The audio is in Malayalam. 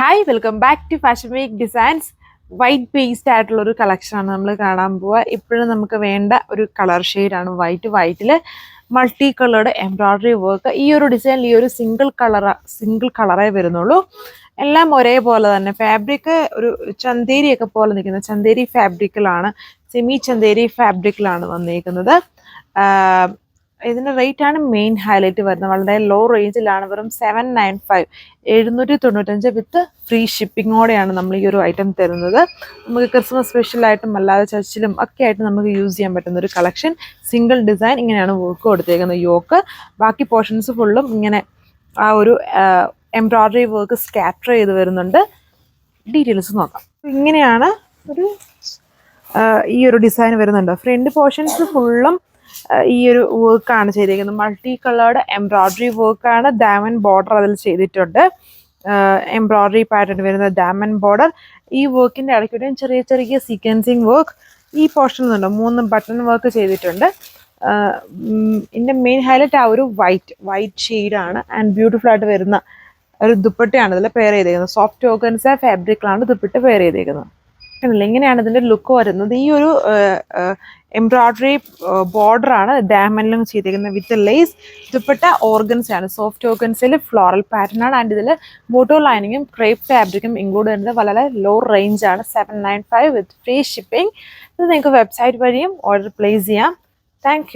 Hi welcome back to fashion week designs. White based ആയിട്ടുള്ള ഒരു കളക്ഷനാണ് നമ്മൾ കാണാൻ പോവുക. ഇപ്പോഴും നമുക്ക് വേണ്ട ഒരു കളർ ഷെയ്ഡാണ് വൈറ്റിൽ മൾട്ടി കളേർഡ് എംബ്രോയ്ഡറി വർക്ക്. ഈ ഒരു ഡിസൈനിൽ ഈ ഒരു സിംഗിൾ കളറേ വരുന്നുള്ളൂ. എല്ലാം ഒരേപോലെ തന്നെ. ഫാബ്രിക് ഒരു ചന്തേരിയൊക്കെ പോലെ നിൽക്കുന്നത് ചന്തേരി ഫാബ്രിക്കിലാണ്, സെമി ചന്തേരി ഫാബ്രിക്കിലാണ് വന്നിരിക്കുന്നത്. ഇതിൻ്റെ റേറ്റ് ആണ് മെയിൻ ഹൈലൈറ്റ് വരുന്നത്. വളരെ ലോ റേഞ്ചിലാണ്, വെറും 795 795 വിത്ത് ഫ്രീ ഷിപ്പിങ്ങോടെയാണ് നമ്മൾ ഈ ഒരു ഐറ്റം തരുന്നത്. നമുക്ക് ക്രിസ്മസ് സ്പെഷ്യലായിട്ടും അല്ലാതെ ചർച്ചിലും ഒക്കെ ആയിട്ട് നമുക്ക് യൂസ് ചെയ്യാൻ പറ്റുന്ന ഒരു കളക്ഷൻ. സിംഗിൾ ഡിസൈൻ ഇങ്ങനെയാണ് വർക്ക് കൊടുത്തേക്കുന്നത്. യോക്ക് ബാക്കി പോർഷൻസ് ഫുള്ളും ഇങ്ങനെ ആ ഒരു എംബ്രോയ്ഡറി വർക്ക് സ്കാറ്റർ ചെയ്ത് വരുന്നുണ്ട്. ഡീറ്റെയിൽസ് നോക്കാം. ഇങ്ങനെയാണ് ഒരു ഈ ഒരു ഡിസൈൻ വരുന്നുണ്ട്. ഫ്രണ്ട് പോർഷൻസ് ഫുള്ളും ഈ ഒരു വർക്കാണ് ചെയ്തിരിക്കുന്നത്. മൾട്ടി കളേർഡ് എംബ്രോയ്ഡറി വർക്കാണ്. ഡയമണ്ട് ബോർഡർ അതിൽ ചെയ്തിട്ടുണ്ട്. എംബ്രോയ്ഡറി പാറ്റേൺ വരുന്ന ഡയമണ്ട് ബോർഡർ. ഈ വർക്കിൻ്റെ ഇടയ്ക്കൂടെയും ചെറിയ ചെറിയ സീക്വൻസിങ് വർക്ക് ഈ പോർഷനിലുണ്ട്. 3 ബട്ടൺ വർക്ക് ചെയ്തിട്ടുണ്ട്. ഇതിൻ്റെ മെയിൻ ഹൈലൈറ്റ് ആ ഒരു വൈറ്റ് ഷെയ്ഡാണ്. ആൻഡ് ബ്യൂട്ടിഫുൾ ആയിട്ട് വരുന്ന ഒരു ദുപ്പട്ടയാണ് ഇതിൽ പെയർ ചെയ്തേക്കുന്നത്. സോഫ്റ്റ് ഓർഗൻസ ഫാബ്രിക്കിലാണ് ദുപ്പട്ട പെയർ ചെയ്തേക്കുന്നത്. ഇങ്ങനെയാണ് ഇതിൻ്റെ ലുക്ക് വരുന്നത്. ഈ ഒരു എംബ്രോയ്ഡറി ബോർഡറാണ് ഡയമണ്ടിലും ചെയ്തിരിക്കുന്നത് വിത്ത് ലേസ്. ദുപ്പട്ട ഓർഗൻസയാണ്, സോഫ്റ്റ് ഓർഗൻസയിൽ ഫ്ലോറൽ പാറ്റേൺ ആണ്. ആൻഡ് ഇതിൽ മോട്ടോ ലൈനിങ്ങും ക്രേപ്പ് ഫാബ്രിക്കും ഇൻക്ലൂഡ് ചെയ്യുന്നത്. വളരെ ലോ റേഞ്ചാണ്, 795 വിത്ത് ഫ്രീ ഷിപ്പിംഗ്. ഇത് നിങ്ങൾക്ക് വെബ്സൈറ്റ് വഴിയും ഓർഡർ പ്ലേസ് ചെയ്യാം. താങ്ക്